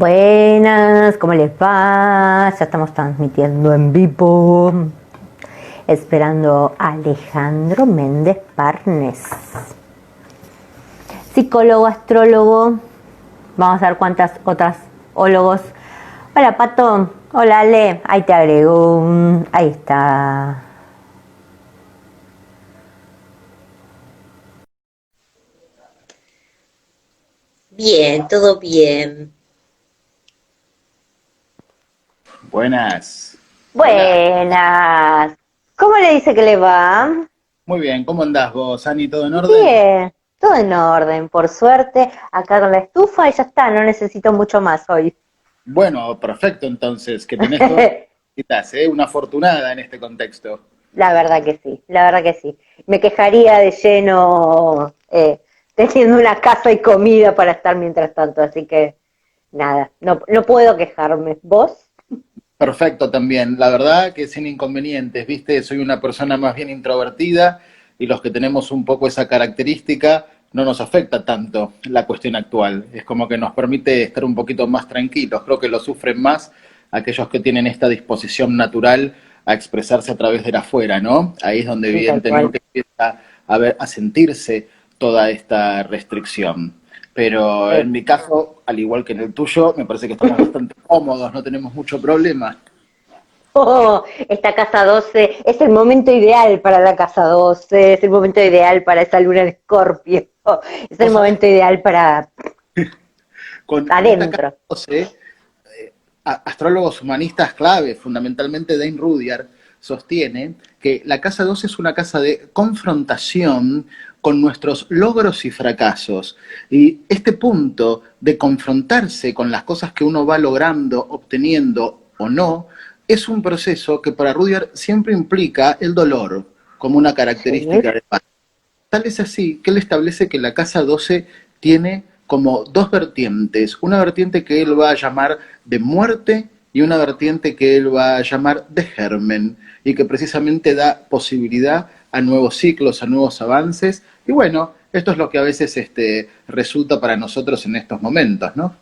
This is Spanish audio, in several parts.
Buenas, ¿cómo les va? Ya estamos transmitiendo en vivo, esperando a Alejandro Méndez Parnes, psicólogo, astrólogo. Vamos a ver cuántas otras ólogos. Hola Pato, hola Ale, ahí te agrego, ahí está. Bien, todo bien. Buenas. Hola. Buenas, ¿cómo le dice que le va? Muy bien, ¿cómo andás vos, Ani? ¿Todo en orden? Bien, todo en orden, por suerte, acá con la estufa y ya está, no necesito mucho más hoy. Bueno, perfecto entonces, que tenés todo lo que necesitas, ¿eh? Una afortunada en este contexto. La verdad que sí, la verdad que sí. Me quejaría de lleno teniendo una casa y comida para estar mientras tanto, así que nada, no puedo quejarme. ¿Vos? Perfecto también. La verdad que sin inconvenientes, ¿viste? Soy una persona más bien introvertida y los que tenemos un poco esa característica no nos afecta tanto la cuestión actual. Es como que nos permite estar un poquito más tranquilos. Creo que lo sufren más aquellos que tienen esta disposición natural a expresarse a través de la afuera, ¿no? Ahí es donde Sí, tal cual. evidentemente empieza a sentirse toda esta restricción. Pero Sí. en mi caso, al igual que en el tuyo, me parece que estamos bastante cómodos, no tenemos mucho problema. Oh, esta casa 12 es el momento ideal para la casa 12, es el momento ideal para esa luna en Escorpio, es el Vos sabés, momento ideal para con esta casa adentro. 12, astrólogos humanistas clave, fundamentalmente Dane Rudyard, sostiene que la casa 12 es una casa de confrontación con nuestros logros y fracasos. Y este punto de confrontarse con las cosas que uno va logrando, obteniendo o no, es un proceso que para Rudyard siempre implica el dolor como una Sí, característica de paz. Tal es así que él establece que la casa 12 tiene como dos vertientes, una vertiente que él va a llamar de muerte y una vertiente que él va a llamar de germen, y que precisamente da posibilidad a nuevos ciclos, a nuevos avances, y bueno, esto es lo que a veces resulta para nosotros en estos momentos, ¿no?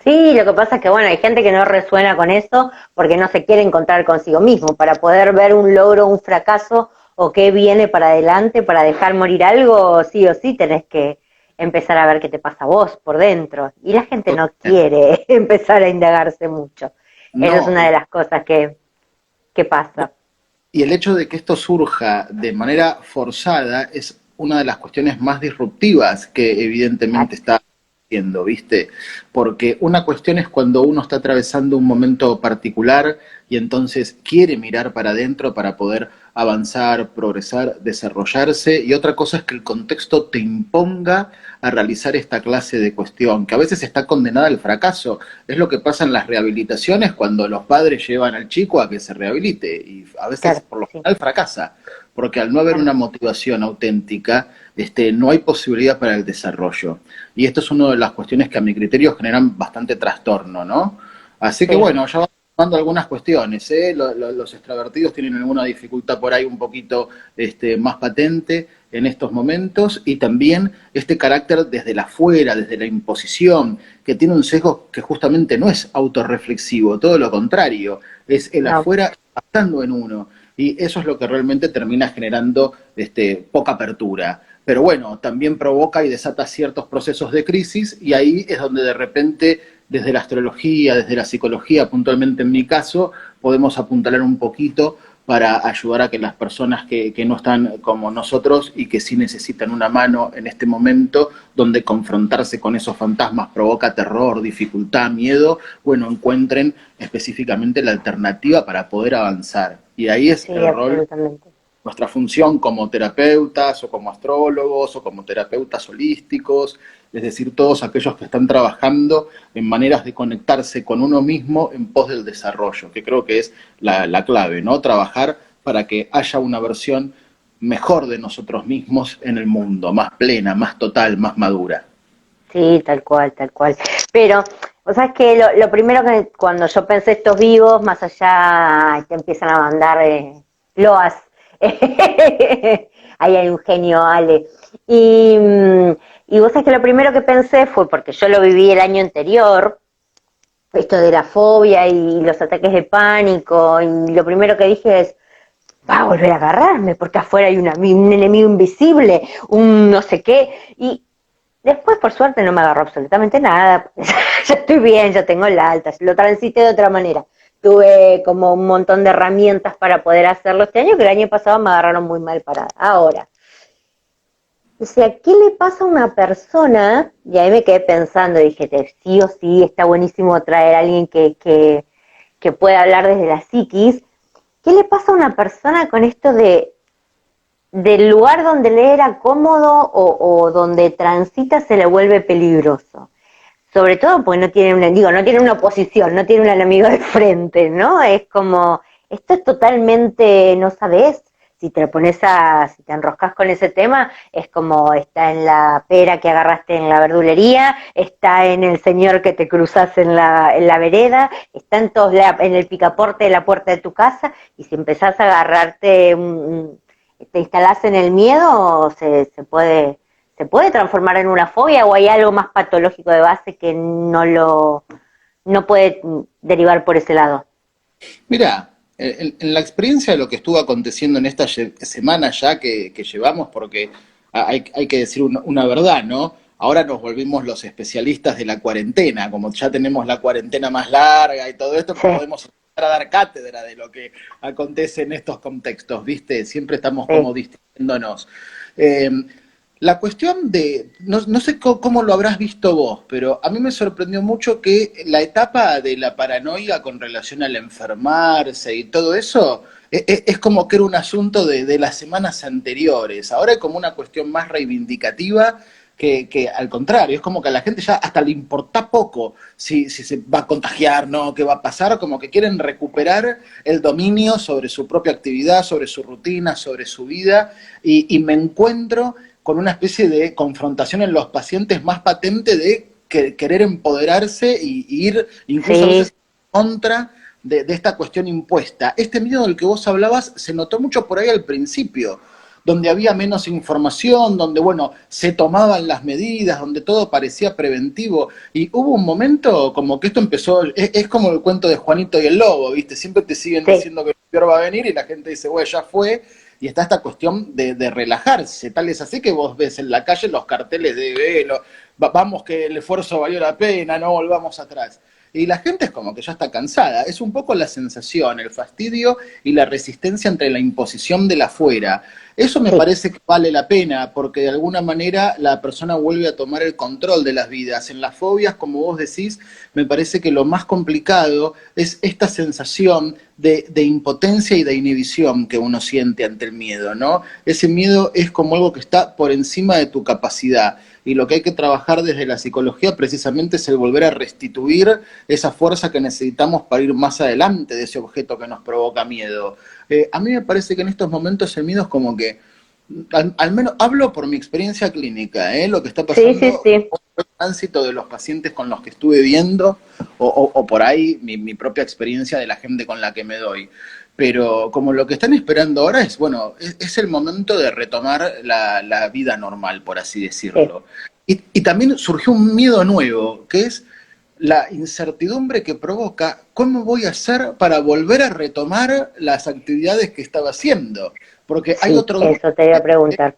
sí, lo que pasa es que bueno, hay gente que no resuena con eso porque no se quiere encontrar consigo mismo. Para poder ver un logro, un fracaso o qué viene para adelante, para dejar morir algo, sí o sí tenés que empezar a ver qué te pasa a vos por dentro. Y la gente no quiere empezar a indagarse mucho. Esa es No, una de las cosas que pasa. y el hecho de que esto surja de manera forzada es una de las cuestiones más disruptivas que evidentemente Exacto. está haciendo, ¿viste? Porque una cuestión es cuando uno está atravesando un momento particular y entonces quiere mirar para adentro para poder avanzar, progresar, desarrollarse, y otra cosa es que el contexto te imponga a realizar esta clase de cuestión, que a veces está condenada al fracaso. Es lo que pasa en las rehabilitaciones cuando los padres llevan al chico a que se rehabilite, y a veces Claro, por lo sí, general fracasa, porque al no haber claro. una motivación auténtica, no hay posibilidad para el desarrollo. Y esto es una de las cuestiones que a mi criterio generan bastante trastorno, ¿no? Así que Sí, bueno, ya vamos tomando algunas cuestiones, ¿eh? Los extrovertidos tienen alguna dificultad por ahí un poquito más patente en estos momentos, y también este carácter desde la afuera, desde la imposición, que tiene un sesgo que justamente no es autorreflexivo, todo lo contrario, es el no. afuera impactando en uno, y eso es lo que realmente termina generando poca apertura. Pero bueno, también provoca y desata ciertos procesos de crisis, y ahí es donde de repente desde la astrología, desde la psicología, puntualmente en mi caso, podemos apuntalar un poquito para ayudar a que las personas que no están como nosotros y que sí necesitan una mano en este momento, donde confrontarse con esos fantasmas provoca terror, dificultad, miedo, bueno, encuentren específicamente la alternativa para poder avanzar. Y ahí es Sí, el rol, absolutamente. nuestra función como terapeutas o como astrólogos o como terapeutas holísticos, es decir, todos aquellos que están trabajando en maneras de conectarse con uno mismo en pos del desarrollo, que creo que es la clave, ¿no? Trabajar para que haya una versión mejor de nosotros mismos en el mundo, más plena, más total, más madura. Sí, tal cual, tal cual. Pero, o sea, es que lo primero que cuando yo pensé estos vivos, más allá te empiezan a mandar loas. Ahí hay un genio, Ale. Y vos sabés que lo primero que pensé fue, porque yo lo viví el año anterior, esto de la fobia y los ataques de pánico, y lo primero que dije es, va a volver a agarrarme, porque afuera hay un enemigo invisible, un no sé qué, y después por suerte no me agarró absolutamente nada, ya estoy bien, ya tengo el alta, lo transité de otra manera. Tuve como un montón de herramientas para poder hacerlo este año, que el año pasado me agarraron muy mal parada. Ahora, o sea, ¿qué le pasa a una persona? Y ahí me quedé pensando, dije, sí o sí, está buenísimo traer a alguien que pueda hablar desde la psiquis. ¿Qué le pasa a una persona con esto del lugar donde le era cómodo o donde transita se le vuelve peligroso? Sobre todo porque no tiene no tiene una oposición, no tiene un enemigo de frente, ¿no? Es como, esto es totalmente, no sabes, si te lo pones si te enroscas con ese tema, es como está en la pera que agarraste en la verdulería, está en el señor que te cruzas en la vereda, está en todos en el picaporte de la puerta de tu casa, y si empezás a agarrarte, te instalás en el miedo, se puede transformar en una fobia, o hay algo más patológico de base que no puede derivar por ese lado. Mira, en la experiencia de lo que estuvo aconteciendo en esta semana ya que llevamos, porque hay que decir una verdad, ¿no? Ahora nos volvimos los especialistas de la cuarentena, como ya tenemos la cuarentena más larga y todo esto, Sí, podemos empezar a dar cátedra de lo que acontece en estos contextos, ¿viste? Siempre estamos sí, como distinguiéndonos. Eh, la cuestión de, no sé cómo lo habrás visto vos, pero a mí me sorprendió mucho que la etapa de la paranoia con relación al enfermarse y todo eso es como que era un asunto de las semanas anteriores. Ahora es como una cuestión más reivindicativa que al contrario, es como que a la gente ya hasta le importa poco si se va a contagiar, ¿no? ¿Qué va a pasar? Como que quieren recuperar el dominio sobre su propia actividad, sobre su rutina, sobre su vida, y me encuentro con una especie de confrontación en los pacientes más patente de querer empoderarse y ir incluso a veces sí, en contra de esta cuestión impuesta. Este miedo del que vos hablabas se notó mucho por ahí al principio, donde había menos información, donde, bueno, se tomaban las medidas, donde todo parecía preventivo, y hubo un momento como que esto empezó, es como el cuento de Juanito y el Lobo, ¿viste? Siempre te siguen sí, diciendo que el peor va a venir y la gente dice, bueno, ya fue, y está esta cuestión de relajarse. Tal es así que vos ves en la calle los carteles de velo, vamos que el esfuerzo valió la pena, no volvamos atrás. Y la gente es como que ya está cansada. Es un poco la sensación, el fastidio y la resistencia entre la imposición de la afuera. Eso me sí. parece que vale la pena, porque de alguna manera la persona vuelve a tomar el control de las vidas. En las fobias, como vos decís, me parece que lo más complicado es esta sensación de impotencia y de inhibición que uno siente ante el miedo, ¿no? Ese miedo es como algo que está por encima de tu capacidad. Y lo que hay que trabajar desde la psicología precisamente es el volver a restituir esa fuerza que necesitamos para ir más adelante de ese objeto que nos provoca miedo. A mí me parece que en estos momentos el miedo es como que, al menos hablo por mi experiencia clínica, lo que está Sí, sí, pasando, sí. el tránsito de los pacientes con los que estuve viendo, o por ahí mi propia experiencia de la gente con la que me doy. Pero como lo que están esperando ahora es, bueno, es el momento de retomar la vida normal, por así Sí. decirlo. Y también surgió un miedo nuevo, que es la incertidumbre que provoca cómo voy a hacer para volver a retomar las actividades que estaba haciendo. Porque hay Sí, otro grupo eso te iba a preguntar.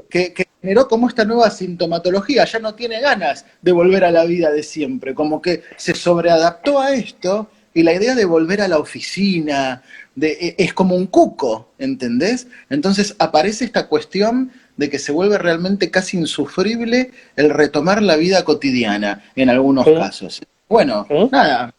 que generó como esta nueva sintomatología, ya no tiene ganas de volver a la vida de siempre, como que se sobreadaptó a esto y la idea de volver a la oficina es como un cuco, ¿entendés? Entonces aparece esta cuestión de que se vuelve realmente casi insufrible el retomar la vida cotidiana en algunos Sí, casos. Bueno, sí, nada,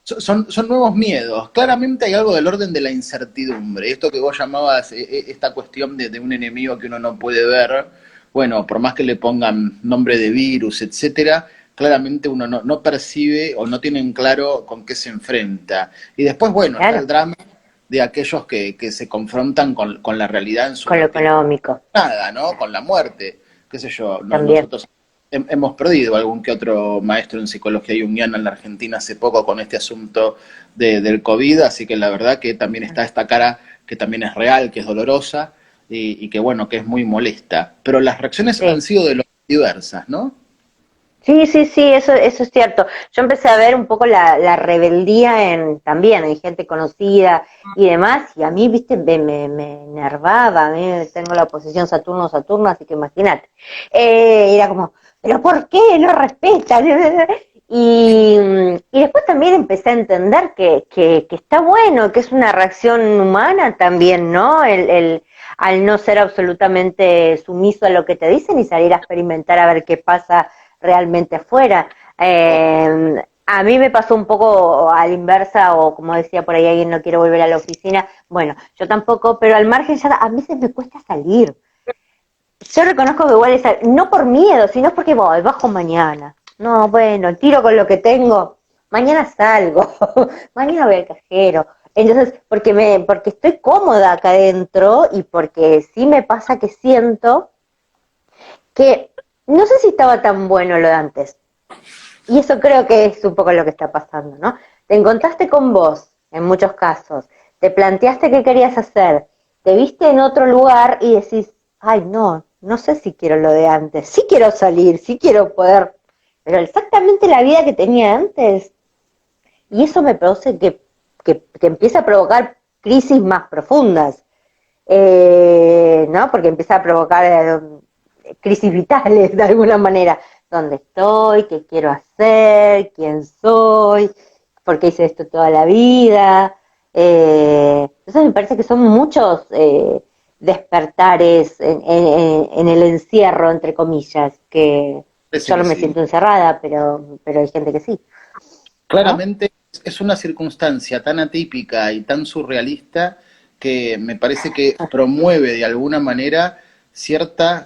son nuevos miedos. Claramente hay algo del orden de la incertidumbre. Esto que vos llamabas, esta cuestión de un enemigo que uno no puede ver, bueno, por más que le pongan nombre de virus, etcétera, claramente uno no percibe o no tiene en claro con qué se enfrenta. Y después, bueno, está claro, el drama de aquellos que se confrontan con la realidad en su con lo respectiva, económico nada, ¿no? Con la muerte, qué sé yo, también. nosotros hemos perdido algún que otro maestro en psicología junguiana en la Argentina hace poco con este asunto del COVID, así que la verdad que también está esta cara que también es real, que es dolorosa y que bueno, que es muy molesta. Pero las reacciones han Sí. sido de lo diversas, ¿no? Sí, sí, sí, eso es cierto. Yo empecé a ver un poco la rebeldía también en gente conocida y demás, y a mí, viste, me enervaba, a mí tengo la oposición Saturno-Saturno, así que imagínate. Era como, ¿pero por qué no respetan? Y después también empecé a entender que está bueno, que es una reacción humana también, ¿no? Al no ser absolutamente sumiso a lo que te dicen y salir a experimentar a ver qué pasa realmente afuera. A mí me pasó un poco a la inversa, o como decía por ahí alguien, no quiero volver a la oficina. Bueno, yo tampoco, pero al margen ya a veces me cuesta salir. Yo reconozco que igual es, no por miedo, sino porque voy, bajo mañana. No, bueno, tiro con lo que tengo. Mañana salgo, mañana voy al cajero. Entonces, porque estoy cómoda acá adentro y porque sí me pasa que siento que no sé si estaba tan bueno lo de antes. Y eso creo que es un poco lo que está pasando, ¿no? Te encontraste con vos, en muchos casos, te planteaste qué querías hacer, te viste en otro lugar y decís, ay, no, no sé si quiero lo de antes, sí quiero salir, sí quiero poder, pero exactamente la vida que tenía antes, y eso me produce que empieza a provocar crisis más profundas, ¿no? Porque empieza a provocar crisis vitales de alguna manera. ¿Dónde estoy? ¿Qué quiero hacer? ¿Quién soy? ¿Por qué hice esto toda la vida? Entonces me parece que son muchos despertares en el encierro, entre comillas, que Parece yo no que me sí. siento encerrada, pero hay gente que sí, ¿no? Claramente es una circunstancia tan atípica y tan surrealista que me parece que promueve de alguna manera cierta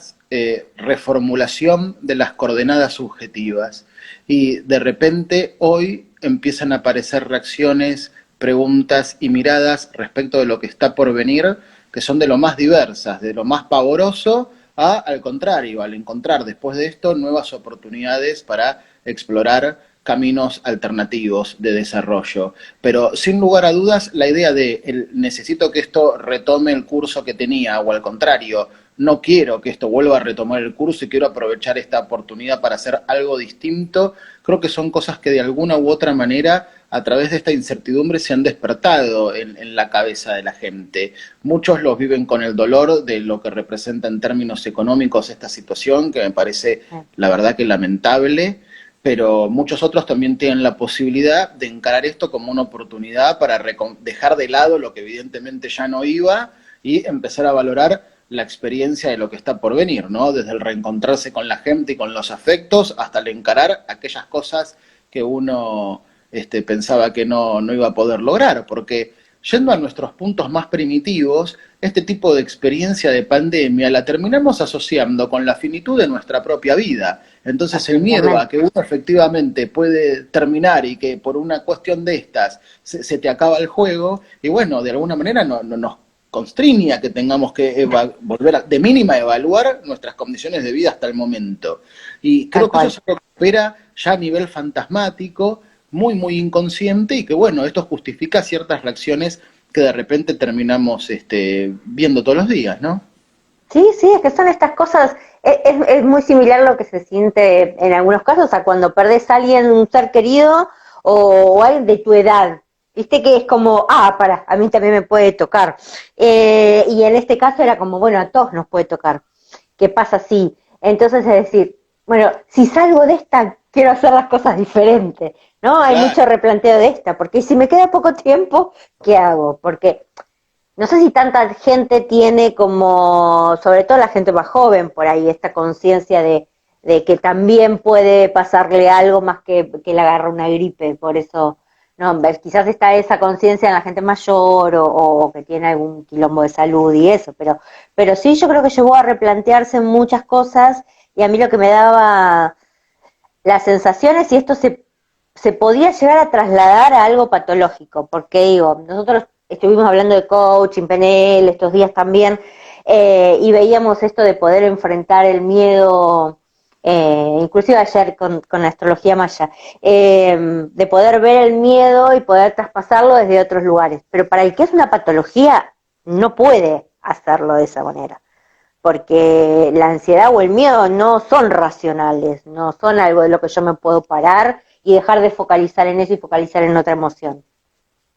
reformulación de las coordenadas subjetivas. Y de repente hoy empiezan a aparecer reacciones, preguntas y miradas respecto de lo que está por venir, que son de lo más diversas, de lo más pavoroso al contrario, al encontrar después de esto nuevas oportunidades para explorar caminos alternativos de desarrollo. Pero sin lugar a dudas, la idea de necesito que esto retome el curso que tenía, o al contrario, no quiero que esto vuelva a retomar el curso y quiero aprovechar esta oportunidad para hacer algo distinto, creo que son cosas que de alguna u otra manera a través de esta incertidumbre se han despertado en la cabeza de la gente. Muchos los viven con el dolor de lo que representa en términos económicos esta situación, que me parece la verdad que lamentable, pero muchos otros también tienen la posibilidad de encarar esto como una oportunidad para dejar de lado lo que evidentemente ya no iba y empezar a valorar la experiencia de lo que está por venir, ¿no? Desde el reencontrarse con la gente y con los afectos hasta el encarar aquellas cosas que uno pensaba que no iba a poder lograr, porque yendo a nuestros puntos más primitivos, este tipo de experiencia de pandemia la terminamos asociando con la finitud de nuestra propia vida. Entonces el miedo a Absolutamente. que uno efectivamente puede terminar y que por una cuestión de estas se te acaba el juego, y bueno, de alguna manera nos constriña a que tengamos que volver de mínima a evaluar nuestras condiciones de vida hasta el momento. Y Tal creo que eso cual. se recupera ya a nivel fantasmático, muy, muy inconsciente, y que bueno, esto justifica ciertas reacciones que de repente terminamos viendo todos los días, ¿no? Sí, sí, es que son estas cosas, es muy similar lo que se siente en algunos casos a cuando perdés a alguien, un ser querido o alguien de tu edad. Viste que es como, a mí también me puede tocar. Y en este caso era como, bueno, a todos nos puede tocar. ¿Qué pasa si? Entonces es decir, bueno, si salgo de esta, quiero hacer las cosas diferentes, ¿no? Hay Claro, mucho replanteo de esta, porque si me queda poco tiempo, ¿qué hago? Porque no sé si tanta gente tiene como, sobre todo la gente más joven por ahí, esta conciencia de que también puede pasarle algo más que le agarra una gripe, por eso, no, quizás está esa conciencia en la gente mayor o que tiene algún quilombo de salud y eso, pero sí yo creo que llevó a replantearse muchas cosas y a mí lo que me daba la sensación es si esto se podía llegar a trasladar a algo patológico, porque digo, nosotros estuvimos hablando de coaching, PNL estos días también, y veíamos esto de poder enfrentar el miedo, inclusive ayer con la astrología maya, de poder ver el miedo y poder traspasarlo desde otros lugares. Pero para el que es una patología, no puede hacerlo de esa manera porque la ansiedad o el miedo no son racionales, no son algo de lo que yo me puedo parar y dejar de focalizar en eso y focalizar en otra emoción.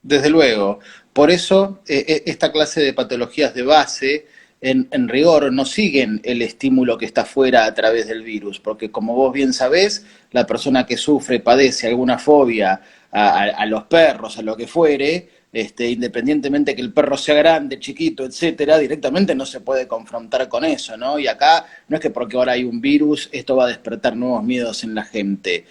Desde luego. Por eso, esta clase de patologías de base, en rigor, no siguen el estímulo que está fuera a través del virus, porque como vos bien sabés, la persona que sufre, padece alguna fobia a los perros, a lo que fuere, independientemente que el perro sea grande, chiquito, etcétera, directamente no se puede confrontar con eso, ¿no? Y acá no es que porque ahora hay un virus, esto va a despertar nuevos miedos en la gente,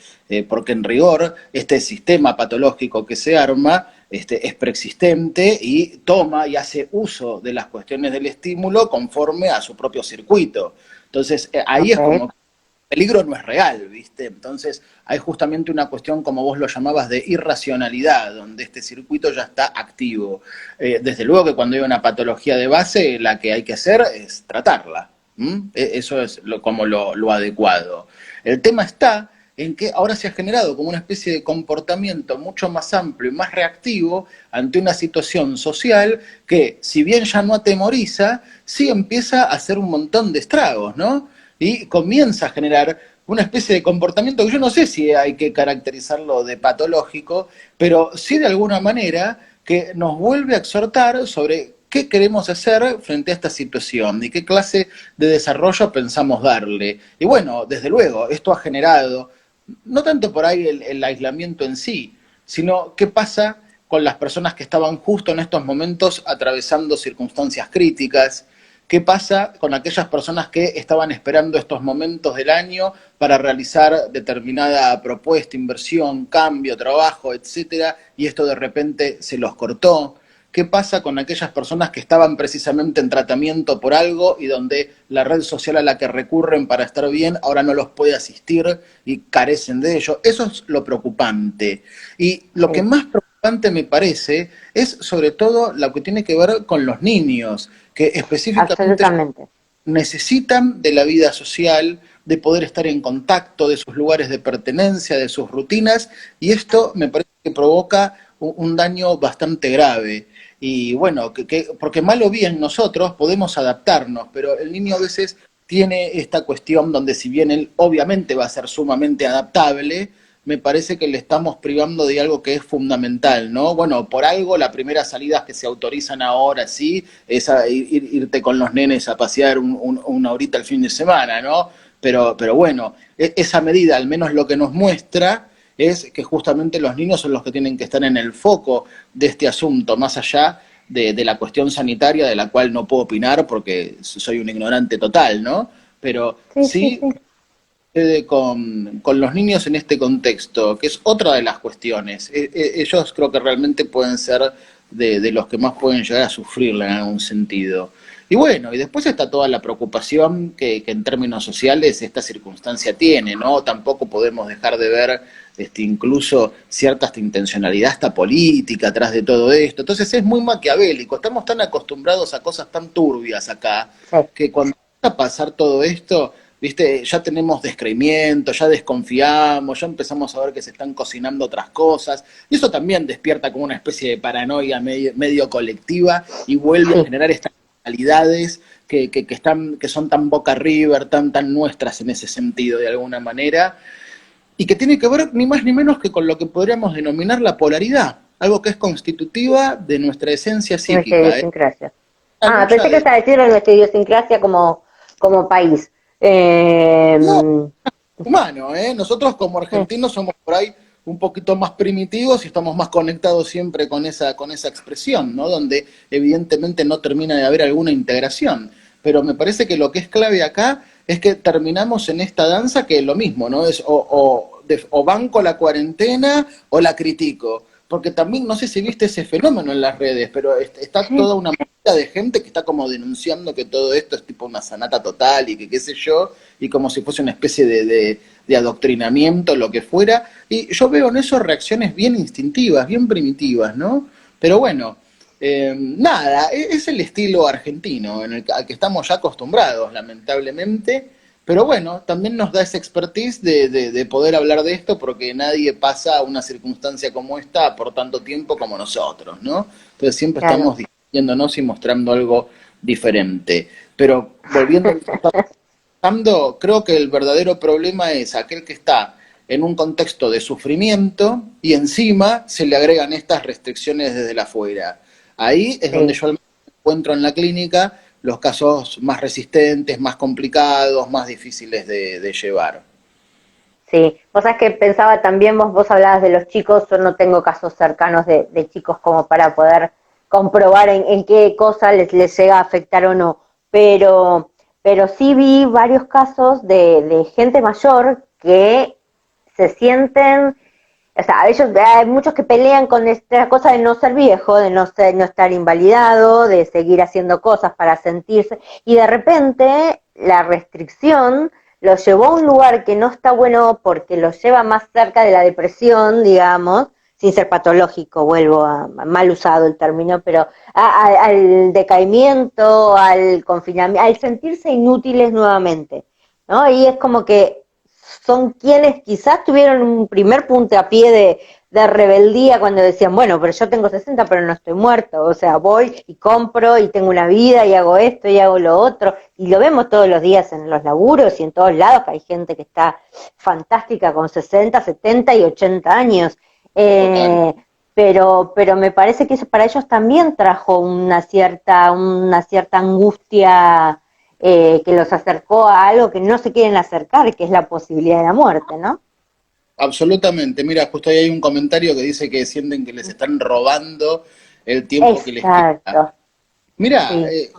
porque en rigor, este sistema patológico que se arma, es preexistente y toma y hace uso de las cuestiones del estímulo conforme a su propio circuito. Entonces, ahí es Okay. como el peligro no es real, ¿viste? Entonces, hay justamente una cuestión, como vos lo llamabas, de irracionalidad, donde este circuito ya está activo. Desde luego que cuando hay una patología de base, la que hay que hacer es tratarla. Eso es como lo adecuado. El tema está en que ahora se ha generado como una especie de comportamiento mucho más amplio y más reactivo ante una situación social que, si bien ya no atemoriza, sí empieza a hacer un montón de estragos, ¿no? Y comienza a generar una especie de comportamiento que yo no sé si hay que caracterizarlo de patológico, pero sí de alguna manera que nos vuelve a exhortar sobre qué queremos hacer frente a esta situación y qué clase de desarrollo pensamos darle. Y bueno, desde luego, esto ha generado no tanto por ahí el aislamiento en sí, sino qué pasa con las personas que estaban justo en estos momentos atravesando circunstancias críticas, qué pasa con aquellas personas que estaban esperando estos momentos del año para realizar determinada propuesta, inversión, cambio, trabajo, etcétera, y esto de repente se los cortó. ¿Qué pasa con aquellas personas que estaban precisamente en tratamiento por algo y donde la red social a la que recurren para estar bien ahora no los puede asistir y carecen de ello? Eso es lo preocupante. Y lo que Sí, más preocupante me parece es sobre todo lo que tiene que ver con los niños, que específicamente absolutamente. necesitan de la vida social, de poder estar en contacto, de sus lugares de pertenencia, de sus rutinas, y esto me parece que provoca un daño bastante grave. Y bueno, porque mal o bien nosotros podemos adaptarnos, pero el niño a veces tiene esta cuestión donde si bien él obviamente va a ser sumamente adaptable, me parece que le estamos privando de algo que es fundamental, ¿no? Bueno, por algo las primeras salidas que se autorizan ahora, sí, es irte con los nenes a pasear una horita el fin de semana, ¿no? Pero bueno, esa medida, al menos lo que nos muestra, es que justamente los niños son los que tienen que estar en el foco de este asunto, más allá de la cuestión sanitaria, de la cual no puedo opinar porque soy un ignorante total, ¿no? Pero Sí, sí, sí sí. con los niños en este contexto, que es otra de las cuestiones. Ellos creo que realmente pueden ser de los que más pueden llegar a sufrirla en algún sentido. Y bueno, y después está toda la preocupación que en términos sociales esta circunstancia tiene, ¿no? Tampoco podemos dejar de ver incluso cierta hasta intencionalidad hasta política atrás de todo esto. Entonces es muy maquiavélico, estamos tan acostumbrados a cosas tan turbias acá, Sí. que cuando empieza a pasar todo esto, viste, ya tenemos descreimiento, ya desconfiamos, ya empezamos a ver que se están cocinando otras cosas, y eso también despierta como una especie de paranoia medio colectiva y vuelve a Sí, generar estas realidades que son tan Boca River, tan nuestras en ese sentido de alguna manera, y que tiene que ver ni más ni menos que con lo que podríamos denominar la polaridad, algo que es constitutiva de nuestra esencia nuestra psíquica, idiosincrasia. la Ah, lucha pensé que de... estaba diciendo nuestra idiosincrasia como país. No, humano, ¿eh? Nosotros como argentinos somos por ahí un poquito más primitivos y estamos más conectados siempre con esa expresión, ¿no? Donde evidentemente no termina de haber alguna integración. Pero me parece que lo que es clave acá es que terminamos en esta danza que es lo mismo, ¿no? Es o banco la cuarentena o la critico. Porque también, no sé si viste ese fenómeno en las redes, pero está Sí, toda una movida de gente que está como denunciando que todo esto es tipo una sanata total y que qué sé yo, y como si fuese una especie de adoctrinamiento, lo que fuera. Y yo veo en eso reacciones bien instintivas, bien primitivas, ¿no? Pero bueno, nada, es el estilo argentino al que estamos ya acostumbrados, lamentablemente. Pero bueno, también nos da esa expertise de poder hablar de esto porque nadie pasa una circunstancia como esta por tanto tiempo como nosotros, ¿no? Entonces siempre claro. estamos discutiéndonos y mostrando algo diferente. Pero volviendo a lo que estaba hablando, creo que el verdadero problema es aquel que está en un contexto de sufrimiento y encima se le agregan estas restricciones desde la afuera. Ahí es donde Sí. yo encuentro en la clínica los casos más resistentes, más complicados, más difíciles de llevar. Sí, vos sabés que pensaba también, vos hablabas de los chicos, yo no tengo casos cercanos de chicos como para poder comprobar en qué cosa les llega a afectar o no, pero, pero sí vi varios casos de gente mayor que se sienten, o sea, ellos, hay muchos que pelean con esta cosa de no ser viejo, de no ser, no estar invalidado, de seguir haciendo cosas para sentirse, y de repente la restricción los llevó a un lugar que no está bueno porque los lleva más cerca de la depresión, digamos, sin ser patológico, vuelvo a mal usado el término, pero al decaimiento, al confinamiento, al sentirse inútiles nuevamente, ¿no? Y es como que son quienes quizás tuvieron un primer puntapié de rebeldía cuando decían, bueno, pero yo tengo 60 pero no estoy muerto, o sea, voy y compro y tengo una vida y hago esto y hago lo otro, y lo vemos todos los días en los laburos y en todos lados, que hay gente que está fantástica con 60 70 y 80 años, Total. eh, pero me parece que eso para ellos también trajo una cierta angustia que los acercó a algo que no se quieren acercar, que es la posibilidad de la muerte, ¿no? Absolutamente. Mira, justo ahí hay un comentario que dice que sienten que les están robando el tiempo que les queda. Exacto, Mira, sí.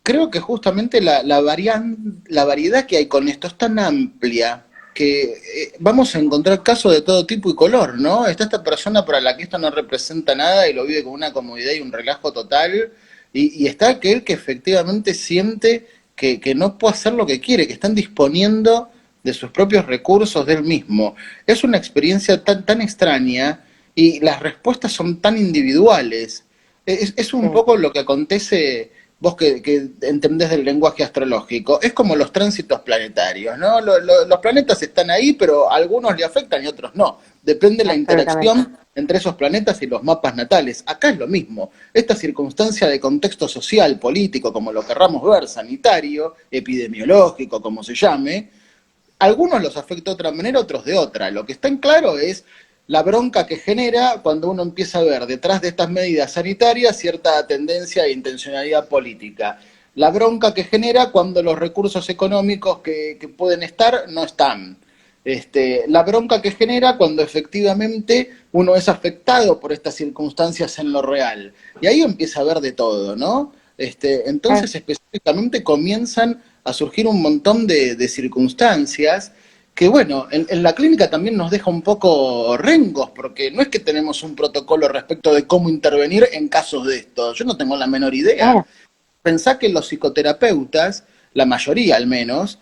creo que justamente la variedad que hay con esto es tan amplia que vamos a encontrar casos de todo tipo y color, ¿no? Está esta persona para la que esto no representa nada y lo vive con una comodidad y un relajo total, y está aquel que efectivamente siente que no puede hacer lo que quiere, que están disponiendo de sus propios recursos del mismo. Es una experiencia tan extraña y las respuestas son tan individuales. Es un Sí. poco lo que acontece, vos que entendés del lenguaje astrológico, es como los tránsitos planetarios, ¿no? Los planetas están ahí, pero a algunos le afectan y otros no. Depende de la Absolutamente. interacción entre esos planetas y los mapas natales. Acá es lo mismo. Esta circunstancia de contexto social, político, como lo querramos ver, sanitario, epidemiológico, como se llame, algunos los afecta de otra manera, otros de otra. Lo que está en claro es la bronca que genera cuando uno empieza a ver detrás de estas medidas sanitarias cierta tendencia e intencionalidad política. La bronca que genera cuando los recursos económicos que pueden estar no están. La bronca que genera cuando efectivamente uno es afectado por estas circunstancias en lo real. Y ahí empieza a ver de todo, ¿no? Eh, Entonces específicamente comienzan a surgir un montón de circunstancias que, bueno, en la clínica también nos deja un poco rengos, porque no es que tenemos un protocolo respecto de cómo intervenir en casos de esto. Yo no tengo la menor idea. claro, Pensá que los psicoterapeutas, la mayoría al menos,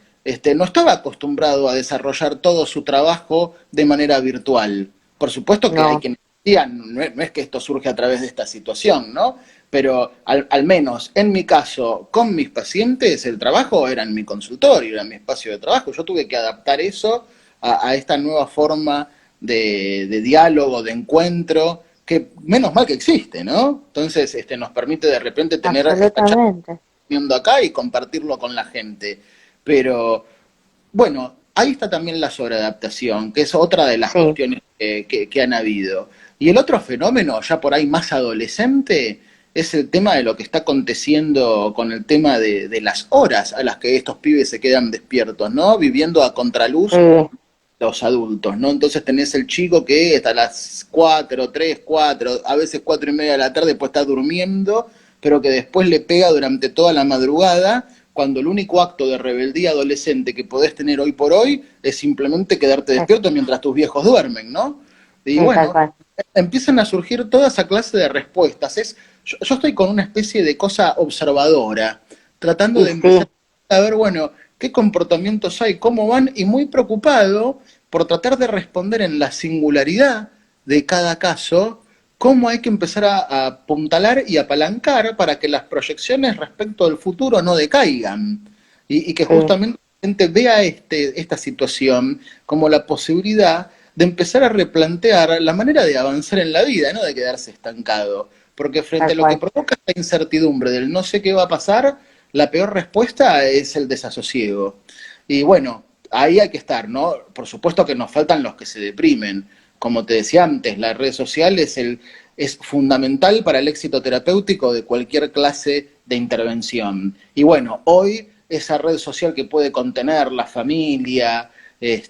no estaba acostumbrado a desarrollar todo su trabajo de manera virtual. Por supuesto que hay no, quienes decían, no es que esto surge a través de esta situación, ¿no? Pero al menos en mi caso, con mis pacientes, el trabajo era en mi consultorio, era mi espacio de trabajo. Yo tuve que adaptar eso a esta nueva forma de diálogo, de encuentro, que menos mal que existe, ¿no? Entonces nos permite de repente tener esta charla absolutamente. viendo acá y compartirlo con la gente. Pero bueno, ahí está también la sobreadaptación, que es otra de las Sí, cuestiones que han habido. Y el otro fenómeno, ya por ahí más adolescente, es el tema de lo que está aconteciendo con el tema de las horas a las que estos pibes se quedan despiertos, ¿no? Viviendo a sí, contraluz los adultos, ¿no? Entonces tenés el chico que hasta las 4 3 4 a veces 4 y media de la tarde puede estar durmiendo, pero que después le pega durante toda la madrugada, cuando el único acto de rebeldía adolescente que podés tener hoy por hoy es simplemente quedarte sí, despierto mientras tus viejos duermen, ¿no? Y sí, tal bueno, cual. empiezan a surgir toda esa clase de respuestas. Yo estoy con una especie de cosa observadora, tratando Y de empezar sí, a ver, bueno, qué comportamientos hay, cómo van, y muy preocupado por tratar de responder en la singularidad de cada caso, cómo hay que empezar a apuntalar y apalancar para que las proyecciones respecto al futuro no decaigan y que sí, justamente la gente vea esta situación como la posibilidad de empezar a replantear la manera de avanzar en la vida, no de quedarse estancado. Porque frente tal a lo que cual. provoca esta incertidumbre del no sé qué va a pasar, la peor respuesta es el desasosiego. Y bueno, ahí hay que estar, ¿no? Por supuesto que nos faltan los que se deprimen. Como te decía antes, la red social es fundamental para el éxito terapéutico de cualquier clase de intervención. Y bueno, hoy esa red social que puede contener la familia,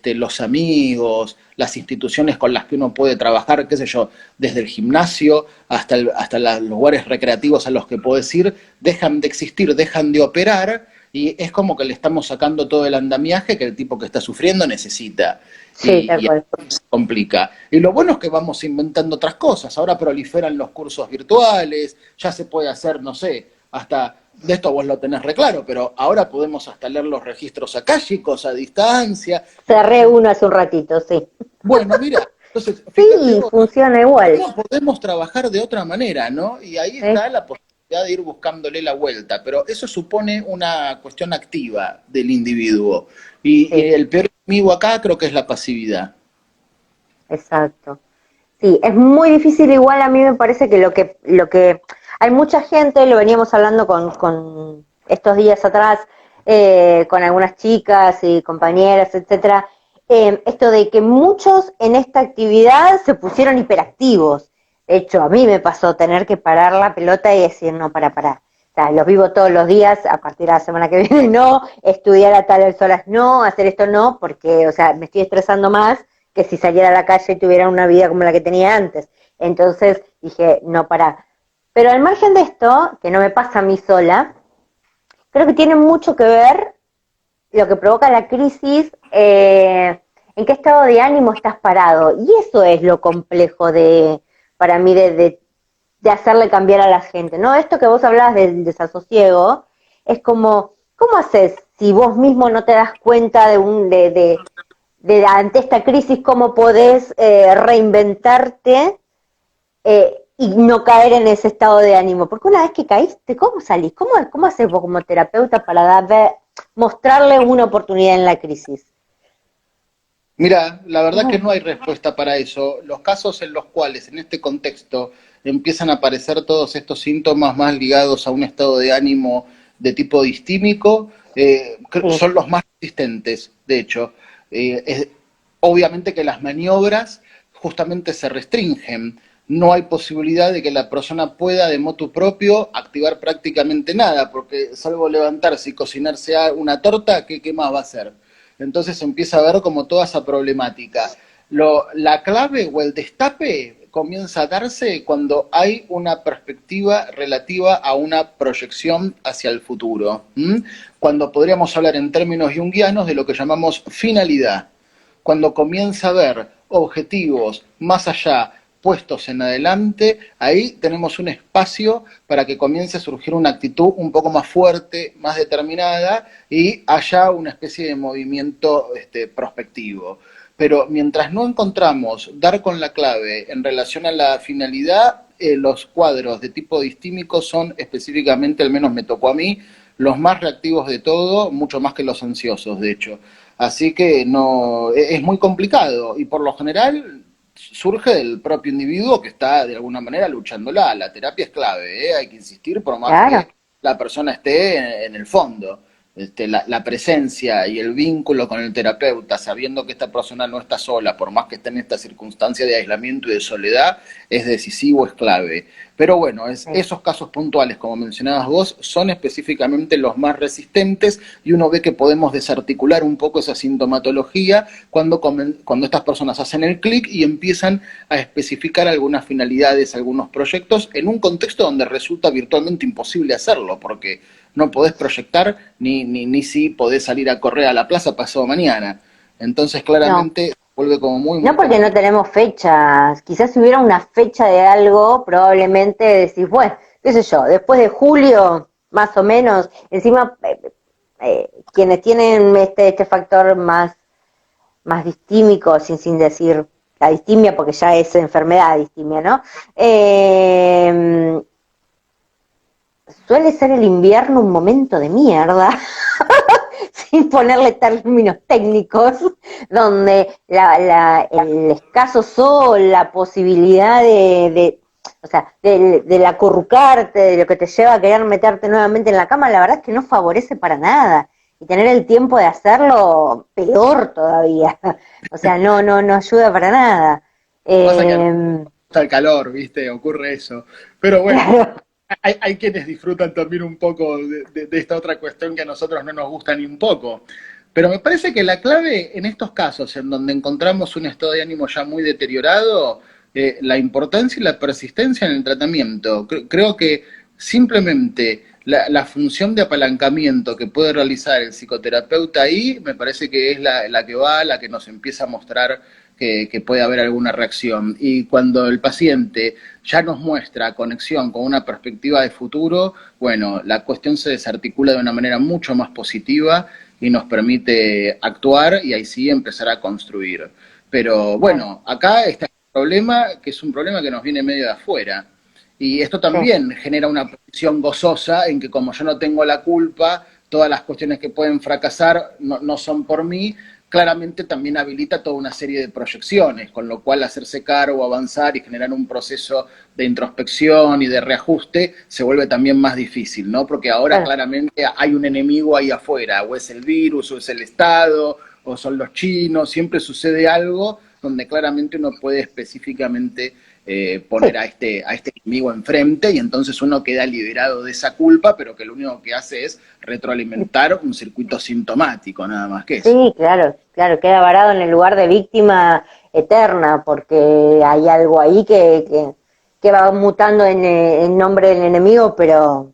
los amigos, las instituciones con las que uno puede trabajar, qué sé yo, desde el gimnasio hasta los lugares recreativos a los que puedes ir, dejan de existir, dejan de operar y es como que le estamos sacando todo el andamiaje que el tipo que está sufriendo necesita. Sí, tal Y cual. se complica. Y lo bueno es que vamos inventando otras cosas. Ahora proliferan los cursos virtuales, ya se puede hacer, no sé, hasta, de esto vos lo tenés re claro, pero ahora podemos hasta leer los registros akáshicos a distancia. Cerré uno hace un ratito, sí. Bueno, mira, entonces, fíjate Sí, vos, funciona igual. ¿cómo podemos trabajar de otra manera, no? Y ahí ¿Sí? está la posibilidad de ir buscándole la vuelta, pero eso supone una cuestión activa del individuo. Y Sí, el peor enemigo acá creo que es la pasividad. exacto. Sí, es muy difícil igual, a mí me parece que hay mucha gente, lo veníamos hablando con estos días atrás, con algunas chicas y compañeras, etcétera, esto de que muchos en esta actividad se pusieron hiperactivos. De hecho, a mí me pasó tener que parar la pelota y decir, no, para. O sea, los vivo todos los días, a partir de la semana que viene no, estudiar a tales horas no, hacer esto no, porque, o sea, me estoy estresando más que si saliera a la calle y tuviera una vida como la que tenía antes. Entonces dije, no, para. Pero al margen de esto, que no me pasa a mí sola, creo que tiene mucho que ver lo que provoca la crisis, en qué estado de ánimo estás parado. Y eso es lo complejo para mí, de hacerle cambiar a la gente, ¿no? Esto que vos hablabas del desasosiego, es como, ¿cómo haces si vos mismo no te das cuenta ante esta crisis, cómo podés reinventarte y no caer en ese estado de ánimo? Porque una vez que caíste, ¿cómo salís? ¿Cómo haces vos como terapeuta para mostrarle una oportunidad en la crisis? Mira, la verdad que ¿Cómo? no hay respuesta para eso. Los casos en los cuales en este contexto empiezan a aparecer todos estos síntomas más ligados a un estado de ánimo de tipo distímico, Sí, son los más resistentes, de hecho. Es, obviamente que las maniobras justamente se restringen. No hay posibilidad de que la persona pueda de motu propio activar prácticamente nada, porque salvo levantarse y cocinarse una torta, ¿qué más va a hacer? Entonces empieza a ver como toda esa problemática. La clave o el destape comienza a darse cuando hay una perspectiva relativa a una proyección hacia el futuro. ¿M? Cuando podríamos hablar en términos junguianos de lo que llamamos finalidad. Cuando comienza a ver objetivos más allá, puestos en adelante, ahí tenemos un espacio para que comience a surgir una actitud un poco más fuerte, más determinada y haya una especie de movimiento prospectivo. Pero mientras no encontramos dar con la clave en relación a la finalidad, los cuadros de tipo distímico son específicamente, al menos me tocó a mí, los más reactivos de todo, mucho más que los ansiosos, de hecho. Así que no, es muy complicado y por lo general surge del propio individuo que está de alguna manera luchándola. La terapia es clave, ¿eh? Hay que insistir por más claro. que la persona esté en el fondo. La presencia y el vínculo con el terapeuta, sabiendo que esta persona no está sola, por más que esté en esta circunstancia de aislamiento y de soledad, es decisivo, es clave. Pero bueno, Sí. esos casos puntuales, como mencionabas vos, son específicamente los más resistentes y uno ve que podemos desarticular un poco esa sintomatología cuando estas personas hacen el clic y empiezan a especificar algunas finalidades, algunos proyectos, en un contexto donde resulta virtualmente imposible hacerlo, porque no podés proyectar ni si podés salir a correr a la plaza pasado mañana. Entonces No, claramente vuelve como muy, no muy porque no complicado. tenemos fechas. Quizás si hubiera una fecha de algo, probablemente decís, bueno, qué sé yo, después de julio, más o menos, encima quienes tienen este factor más distímico, sin decir la distimia, porque ya es enfermedad distimia, ¿no? Suele ser el invierno un momento de mierda, sin ponerle términos técnicos, donde el escaso sol, la posibilidad o sea, del acurrucarte, de lo que te lleva a querer meterte nuevamente en la cama, la verdad es que no favorece para nada. Y tener el tiempo de hacerlo, peor todavía. O sea, no ayuda para nada. Pasa que a nosotros Eh, nos gusta el calor, ¿viste? Ocurre eso. Pero bueno, claro, hay quienes disfrutan también un poco de esta otra cuestión que a nosotros no nos gusta ni un poco. Pero me parece que la clave en estos casos, en donde encontramos un estado de ánimo ya muy deteriorado, la importancia y la persistencia en el tratamiento. Creo que simplemente la función de apalancamiento que puede realizar el psicoterapeuta ahí, me parece que es la que va, la que nos empieza a mostrar que puede haber alguna reacción. Y cuando el paciente ya nos muestra conexión con una perspectiva de futuro, bueno, la cuestión se desarticula de una manera mucho más positiva y nos permite actuar y ahí sí empezar a construir. Pero claro, bueno, acá está el problema, que es un problema que nos viene medio de afuera. Y esto sí, también genera una posición gozosa en que como yo no tengo la culpa, todas las cuestiones que pueden fracasar no son por mí, claramente también habilita toda una serie de proyecciones, con lo cual hacerse cargo, avanzar y generar un proceso de introspección y de reajuste se vuelve también más difícil, ¿no? Porque ahora claro. claramente hay un enemigo ahí afuera, o es el virus, o es el Estado, o son los chinos, siempre sucede algo donde claramente uno puede específicamente poner Sí, a este enemigo enfrente y entonces uno queda liberado de esa culpa, pero que lo único que hace es retroalimentar un circuito sintomático, nada más que eso. sí, claro, claro, queda varado en el lugar de víctima eterna, porque hay algo ahí que va mutando en nombre del enemigo, pero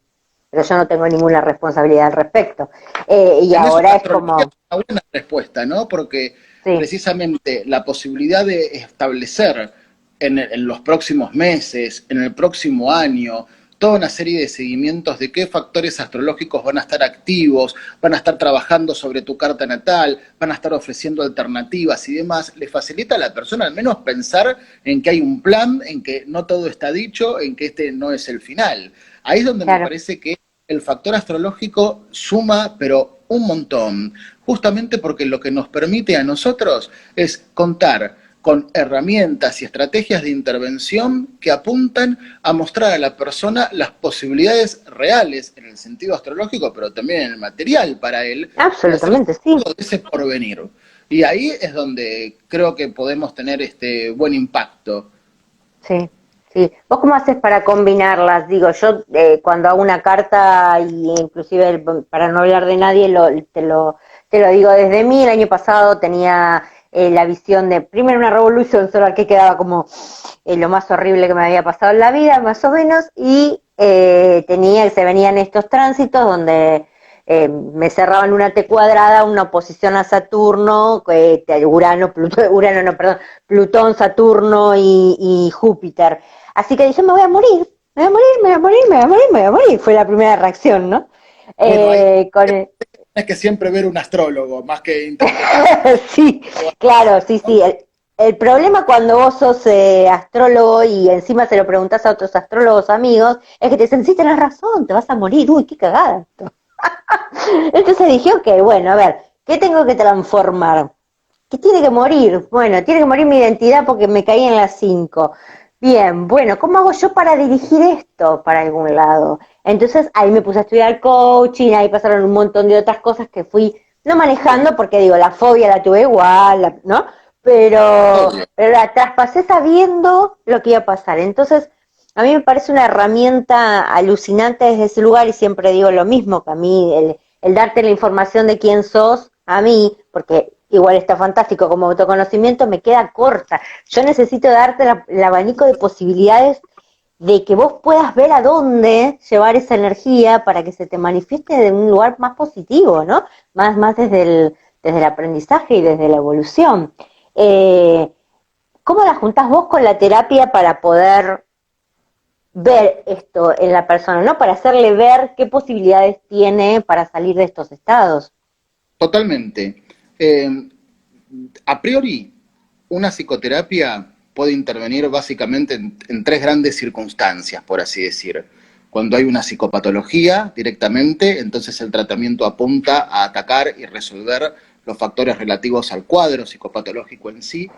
yo no tengo ninguna responsabilidad al respecto. Y En eso ahora la es astrología es como, una buena respuesta, ¿no? Porque sí, precisamente la posibilidad de establecer en los próximos meses, en el próximo año, toda una serie de seguimientos de qué factores astrológicos van a estar activos, van a estar trabajando sobre tu carta natal, van a estar ofreciendo alternativas y demás, le facilita a la persona al menos pensar en que hay un plan, en que no todo está dicho, en que este no es el final. Ahí es donde me claro, parece que el factor astrológico suma, pero un montón, justamente porque lo que nos permite a nosotros es contar con herramientas y estrategias de intervención que apuntan a mostrar a la persona las posibilidades reales en el sentido astrológico, pero también en el material para él, de hacerse absolutamente, sí, cargo de ese porvenir. Y ahí es donde creo que podemos tener este buen impacto. sí, sí. ¿Vos cómo haces para combinarlas? Digo, yo cuando hago una carta, y inclusive para no hablar de nadie, te lo digo desde mí, el año pasado tenía la visión de, primero una revolución solar que quedaba como lo más horrible que me había pasado en la vida, más o menos, y se venían estos tránsitos donde me cerraban una T cuadrada, una oposición a Saturno, Urano, Plutón, Urano, no, perdón, Plutón, Saturno y Júpiter. Así que dije, me voy a morir, me voy a morir, me voy a morir, me voy a morir, me voy a morir. Fue la primera reacción, ¿no? Bueno, ahí Con el, es que siempre ver un astrólogo, más que interpretar. sí, claro, sí, sí. El problema cuando vos sos astrólogo y encima se lo preguntás a otros astrólogos amigos, es que te dicen, sí, tenés razón, te vas a morir, uy, qué cagada esto. Entonces dije, ok, bueno, a ver, ¿qué tengo que transformar? ¿Qué tiene que morir? Bueno, tiene que morir mi identidad porque me caí en las 5. Bien, bueno, ¿cómo hago yo para dirigir esto para algún lado? Entonces ahí me puse a estudiar coaching, ahí pasaron un montón de otras cosas que fui no manejando, porque digo, la fobia la tuve igual, ¿no? Obvio. Pero la traspasé sabiendo lo que iba a pasar. Entonces, a mí me parece una herramienta alucinante desde ese lugar y siempre digo lo mismo, que a mí el darte la información de quién sos, a mí, porque igual está fantástico como autoconocimiento, me queda corta. Yo necesito darte el abanico de posibilidades de que vos puedas ver a dónde llevar esa energía para que se te manifieste de un lugar más positivo, ¿no? Más desde el aprendizaje y desde la evolución. Eh, ¿Cómo la juntás vos con la terapia para poder ver esto en la persona, ¿no? Para hacerle ver qué posibilidades tiene para salir de estos estados. Totalmente. Eh, a priori, una psicoterapia puede intervenir básicamente en tres grandes circunstancias, por así decir. Cuando hay una psicopatología directamente, entonces el tratamiento apunta a atacar y resolver los factores relativos al cuadro psicopatológico en sí,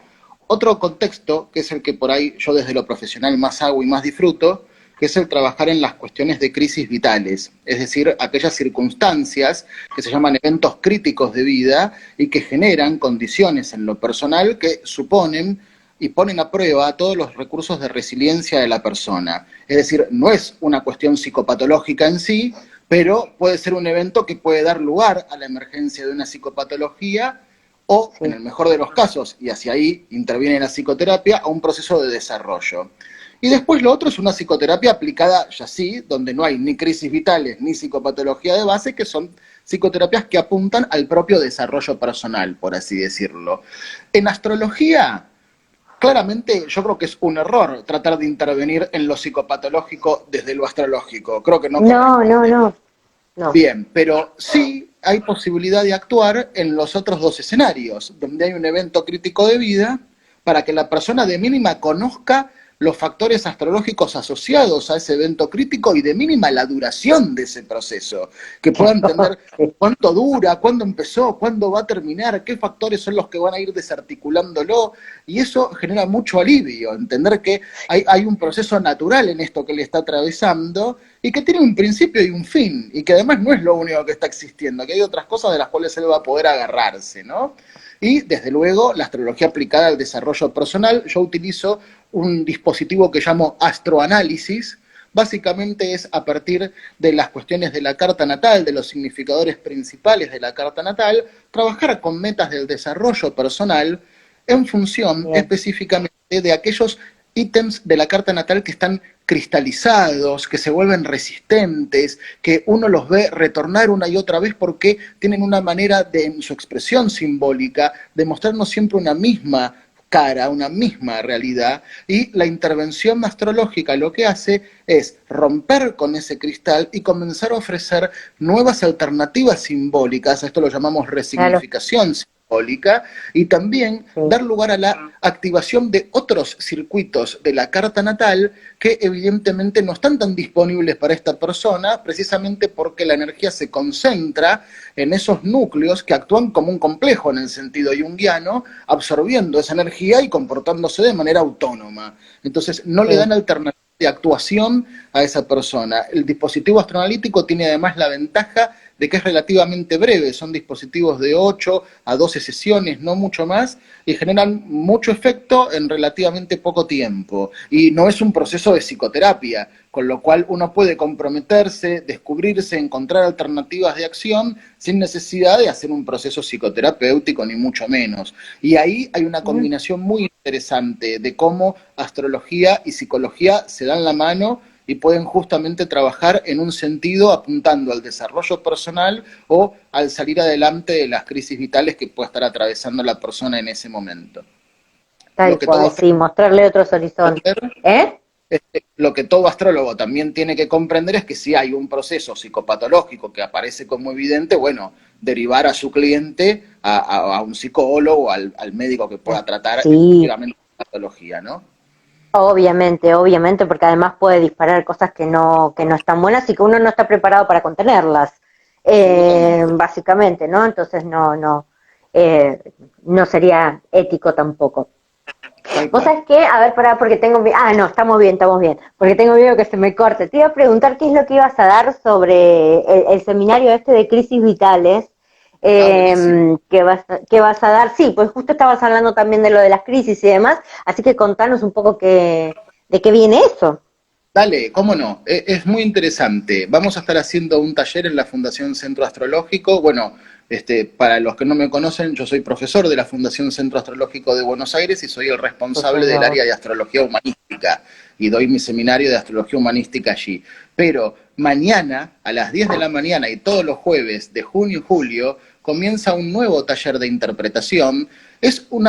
otro contexto, que es el que por ahí yo desde lo profesional más hago y más disfruto, que es el trabajar en las cuestiones de crisis vitales, es decir, aquellas circunstancias que se llaman eventos críticos de vida y que generan condiciones en lo personal que suponen y ponen a prueba todos los recursos de resiliencia de la persona. Es decir, no es una cuestión psicopatológica en sí, pero puede ser un evento que puede dar lugar a la emergencia de una psicopatología o, en Sí. el mejor de los casos, y hacia ahí interviene la psicoterapia, a un proceso de desarrollo. Y después lo otro es una psicoterapia aplicada ya sí, donde no hay ni crisis vitales ni psicopatología de base, que son psicoterapias que apuntan al propio desarrollo personal, por así decirlo. En astrología, claramente yo creo que es un error tratar de intervenir en lo psicopatológico desde lo astrológico. Creo que no No, no, corresponde. no, no. Bien, pero sí hay posibilidad de actuar en los otros dos escenarios, donde hay un evento crítico de vida, para que la persona de mínima conozca los factores astrológicos asociados a ese evento crítico y de mínima la duración de ese proceso, que pueda entender Sí. cuánto dura, cuándo empezó, cuándo va a terminar, qué factores son los que van a ir desarticulándolo, y eso genera mucho alivio, entender que hay un proceso natural en esto que le está atravesando y que tiene un principio y un fin, y que además no es lo único que está existiendo, que hay otras cosas de las cuales él va a poder agarrarse, ¿no? Y desde luego la astrología aplicada al desarrollo personal, yo utilizo un dispositivo que llamo astroanálisis. Básicamente es a partir de las cuestiones de la carta natal, de los significadores principales de la carta natal, trabajar con metas del desarrollo personal en función Bien. específicamente de aquellos ítems de la carta natal que están cristalizados, que se vuelven resistentes, que uno los ve retornar una y otra vez porque tienen una manera de, en su expresión simbólica, de mostrarnos siempre una misma cara, una misma realidad, y la intervención astrológica lo que hace es romper con ese cristal y comenzar a ofrecer nuevas alternativas simbólicas, esto lo llamamos Claro, resignificación simbólica, y también sí. dar lugar a la activación de otros circuitos de la carta natal que evidentemente no están tan disponibles para esta persona, precisamente porque la energía se concentra en esos núcleos que actúan como un complejo en el sentido junguiano, absorbiendo esa energía y comportándose de manera autónoma. Entonces no le Sí. dan alternativa de actuación a esa persona. El dispositivo astroanalítico tiene además la ventaja de que es relativamente breve, son dispositivos de 8 a 12 sesiones, no mucho más, y generan mucho efecto en relativamente poco tiempo. Y no es un proceso de psicoterapia, con lo cual uno puede comprometerse, descubrirse, encontrar alternativas de acción sin necesidad de hacer un proceso psicoterapéutico, ni mucho menos. Y ahí hay una Mm. combinación muy interesante de cómo astrología y psicología se dan la mano y pueden justamente trabajar en un sentido apuntando al desarrollo personal o al salir adelante de las crisis vitales que pueda estar atravesando la persona en ese momento. Lo Tal que todo cual, sí, mostrarle otros horizontes. astrólogo, ¿Eh? lo que todo astrólogo también tiene que comprender es que si hay un proceso psicopatológico que aparece como evidente, bueno, derivar a su cliente a un psicólogo, al médico que pueda tratar Sí, efectivamente la patología, ¿no? obviamente, obviamente, porque además puede disparar cosas que no están buenas y que uno no está preparado para contenerlas, Absolutamente. básicamente, ¿no? Entonces no sería ético tampoco. Tal ¿Vos cual. sabés qué? A ver, pará, porque tengo... Ah, no, estamos bien, porque tengo miedo que se me corte. Te iba a preguntar qué es lo que ibas a dar sobre el seminario este de crisis vitales, Ah, buenísimo. que vas a dar. Sí, pues justo estabas hablando también de lo de las crisis y demás, así que contanos un poco de qué viene eso. Dale, cómo no, es muy interesante. Vamos a estar haciendo un taller en la Fundación Centro Astrológico. Bueno, para los que no me conocen, yo soy profesor de la Fundación Centro Astrológico de Buenos Aires y soy el Sí, responsable del señor. área de astrología humanística y doy mi seminario de astrología humanística allí. Pero mañana, a las 10 de la mañana y todos los jueves de junio y julio, comienza un nuevo taller de interpretación. Es un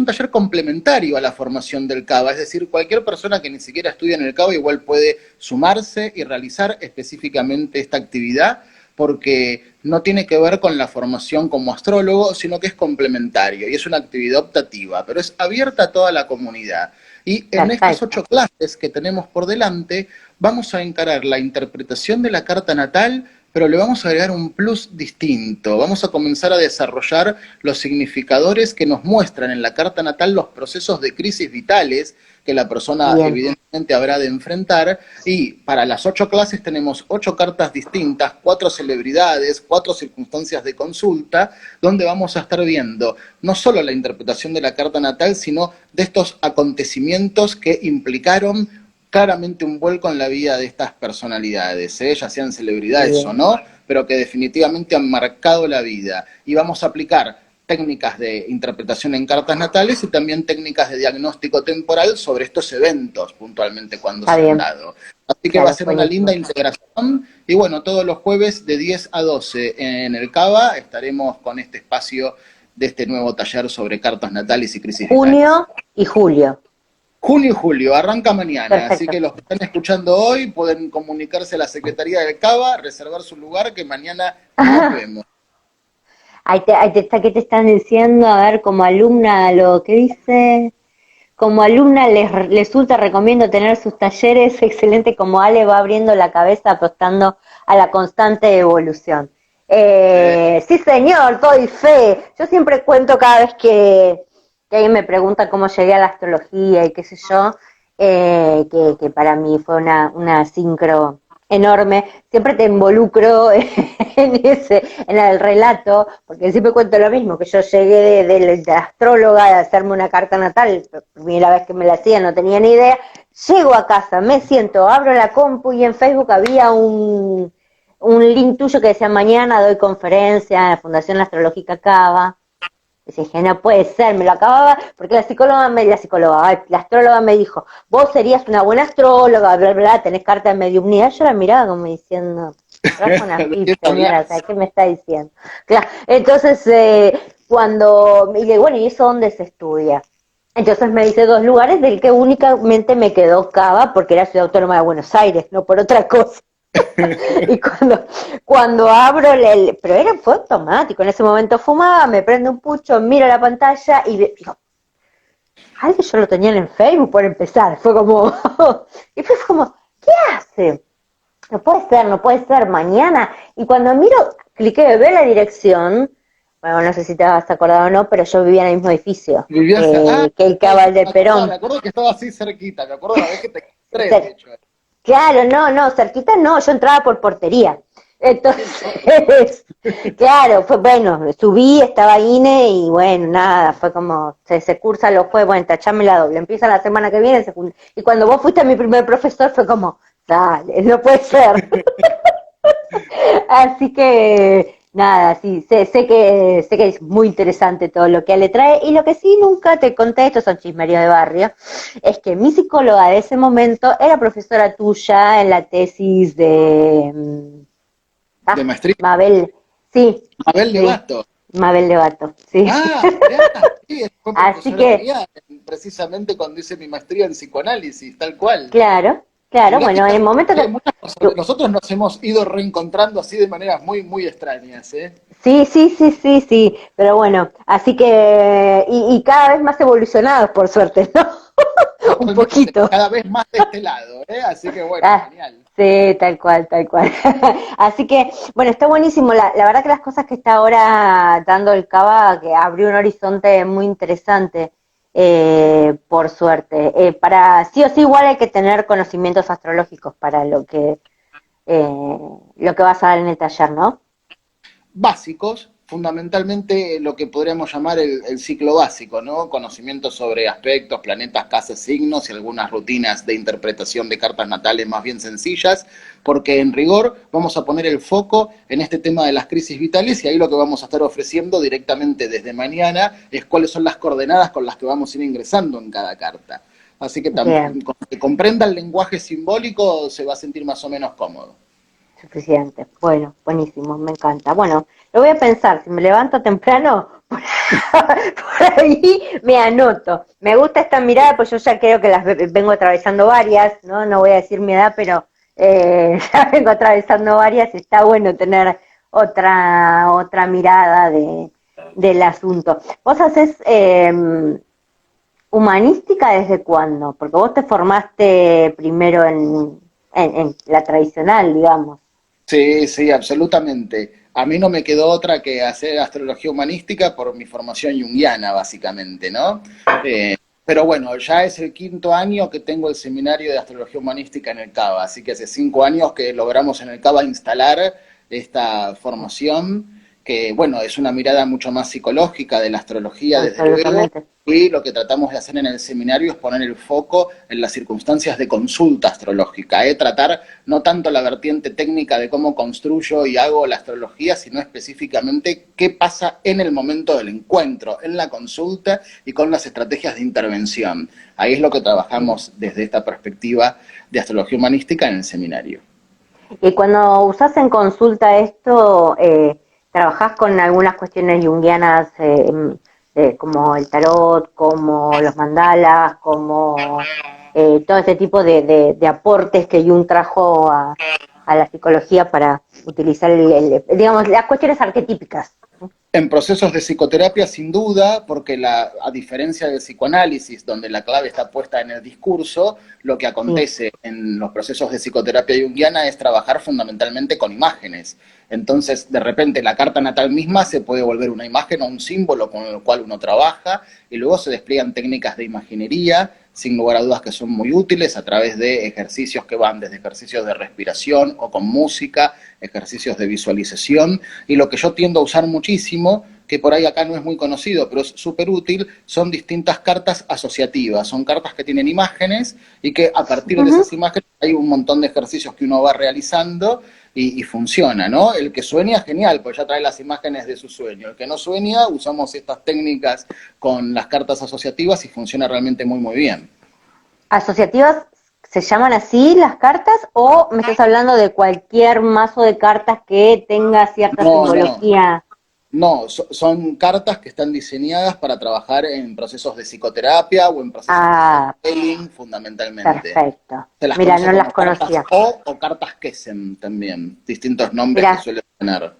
taller complementario a la formación del CABA, es decir, cualquier persona que ni siquiera estudia en el CABA igual puede sumarse y realizar específicamente esta actividad porque no tiene que ver con la formación como astrólogo, sino que es complementario y es una actividad optativa, pero es abierta a toda la comunidad. Y en estas Perfecto. 8 clases que tenemos por delante, vamos a encarar la interpretación de la carta natal pero le vamos a agregar un plus distinto. Vamos a comenzar a desarrollar los significadores que nos muestran en la carta natal los procesos de crisis vitales que la persona Bien. evidentemente habrá de enfrentar, y para las 8 clases tenemos 8 cartas distintas, 4 celebridades, 4 circunstancias de consulta, donde vamos a estar viendo no solo la interpretación de la carta natal, sino de estos acontecimientos que implicaron claramente un vuelco en la vida de estas personalidades, ya sean celebridades o no, pero que definitivamente han marcado la vida. Y vamos a aplicar técnicas de interpretación en cartas natales y también técnicas de diagnóstico temporal sobre estos eventos puntualmente cuando se han dado. Así que va a ser una linda integración, y bueno, todos los jueves de 10 a 12 en el CABA estaremos con este espacio de este nuevo taller sobre cartas natales y crisis vitales. Junio y julio. Junio y julio, arranca mañana. Perfecto. Así que los que están escuchando hoy pueden comunicarse a la Secretaría del CABA, reservar su lugar, que mañana nos vemos. ¿Qué te están diciendo? A ver, como alumna, lo que dice... Como alumna les ultra recomiendo tener sus talleres, excelente como Ale va abriendo la cabeza apostando a la constante evolución. Sí señor, doy fe. Yo siempre cuento cada vez que alguien me pregunta cómo llegué a la astrología y qué sé yo, que para mí fue una sincro enorme. Siempre te involucro en el relato, porque siempre cuento lo mismo, que yo llegué de astróloga, de hacerme una carta natal, la primera vez que me la hacía no tenía ni idea. Llego a casa, me siento, abro la compu y en Facebook había un link tuyo que decía: mañana doy conferencia en la Fundación Astrológica Cava. Y dije, no puede ser, me lo acababa, porque la astróloga me dijo, vos serías una buena astróloga, bla, bla, tenés carta de mediumnidad. Yo la miraba como diciendo, señora, ¿qué me está diciendo? Claro, entonces, y digo, bueno, ¿y eso dónde se estudia? Entonces me dice 2 lugares, del que únicamente me quedó Cava, porque era Ciudad Autónoma de Buenos Aires, no por otra cosa. Y cuando abro pero fue automático, en ese momento fumaba, me prendo un pucho, miro la pantalla y digo, alguien yo lo tenía en Facebook por empezar, fue como, y fue como, ¿qué hace? No puede ser, mañana. Y cuando miro, cliqué, ve la dirección, bueno, no sé si te has acordado o no, pero yo vivía en el mismo edificio que el Cabal de Perón. Me acuerdo que estaba así cerquita, me acuerdo la vez que te encontré, de hecho. Claro, no, cerquita no, yo entraba por portería. Entonces, claro, fue bueno, subí, estaba INE y bueno, nada, fue como, se cursa los jueves, bueno, tachame la doble, empieza la semana que viene, y cuando vos fuiste mi primer profesor fue como, dale, no puede ser. Así que, nada, sí, sé que es muy interesante todo lo que Ale trae, y lo que sí nunca te conté, estos son chismeríos de barrio, es que mi psicóloga de ese momento era profesora tuya en la tesis de maestría. Mabel, sí. Mabel Levato. Mabel Levato, sí. Sí, fue así que mía, precisamente cuando hice mi maestría en psicoanálisis, tal cual. Claro, bueno, en el momento que... Nosotros nos hemos ido reencontrando así de maneras muy, muy extrañas, ¿eh? Sí, pero bueno, así que, y cada vez más evolucionados, por suerte, ¿no? Un poquito. Cada vez más de este lado, ¿eh? Así que bueno, genial. Sí, tal cual. Así que, bueno, está buenísimo. La verdad que las cosas que está ahora dando el Cava, que abrió un horizonte muy interesante, por suerte. Para sí o sí igual hay que tener conocimientos astrológicos para lo que vas a dar en el taller, ¿no? Básicos, fundamentalmente lo que podríamos llamar el ciclo básico, ¿no? Conocimientos sobre aspectos, planetas, casas, signos y algunas rutinas de interpretación de cartas natales más bien sencillas, porque en rigor vamos a poner el foco en este tema de las crisis vitales, y ahí lo que vamos a estar ofreciendo directamente desde mañana es cuáles son las coordenadas con las que vamos a ir ingresando en cada carta. Así que también, con que comprenda el lenguaje simbólico, se va a sentir más o menos cómodo. Suficiente. Bueno, buenísimo, me encanta. Bueno, lo voy a pensar, si me levanto temprano, por ahí me anoto. Me gusta esta mirada, pues yo ya creo que las vengo atravesando varias, ¿no? No voy a decir mi edad, pero ya vengo atravesando varias, y está bueno tener otra mirada del asunto. ¿Vos haces humanística desde cuándo? Porque vos te formaste primero en la tradicional, digamos. Sí, sí, absolutamente. A mí no me quedó otra que hacer astrología humanística por mi formación junguiana, básicamente, ¿no? Pero bueno, ya es el quinto año que tengo el seminario de astrología humanística en el CABA, así que hace 5 años que logramos en el CABA instalar esta formación, que bueno, es una mirada mucho más psicológica de la astrología, desde luego, Absolutamente. y lo que tratamos de hacer en el seminario es poner el foco en las circunstancias de consulta astrológica, tratar no tanto la vertiente técnica de cómo construyo y hago la astrología, sino específicamente qué pasa en el momento del encuentro, en la consulta y con las estrategias de intervención. Ahí es lo que trabajamos desde esta perspectiva de astrología humanística en el seminario. Y cuando usás en consulta esto, ¿trabajás con algunas cuestiones junguianas como el tarot, como los mandalas, como todo ese tipo de aportes que Jung trajo a la psicología para utilizar, digamos, las cuestiones arquetípicas? En procesos de psicoterapia, sin duda, porque a diferencia del psicoanálisis, donde la clave está puesta en el discurso, lo que Sí. acontece en los procesos de psicoterapia junguiana es trabajar fundamentalmente con imágenes. Entonces, de repente, la carta natal misma se puede volver una imagen o un símbolo con el cual uno trabaja, y luego se despliegan técnicas de imaginería, sin lugar a dudas que son muy útiles, a través de ejercicios que van desde ejercicios de respiración o con música, ejercicios de visualización, y lo que yo tiendo a usar muchísimo, que por ahí acá no es muy conocido, pero es súper útil, son distintas cartas asociativas, son cartas que tienen imágenes y que a partir de Ujú. esas imágenes hay un montón de ejercicios que uno va realizando y funciona, ¿no? El que sueña, genial, pues ya trae las imágenes de su sueño. El que no sueña, usamos estas técnicas con las cartas asociativas y funciona realmente muy, muy bien. ¿Asociativas se llaman así las cartas o me estás hablando de cualquier mazo de cartas que tenga cierta No, no, simbología? no, son cartas que están diseñadas para trabajar en procesos de psicoterapia o en procesos de Ah, storytelling, fundamentalmente. perfecto. Se las Mira, conoce no las como cartas conocía. O cartas Kesem también, distintos nombres que Mira, suelen tener.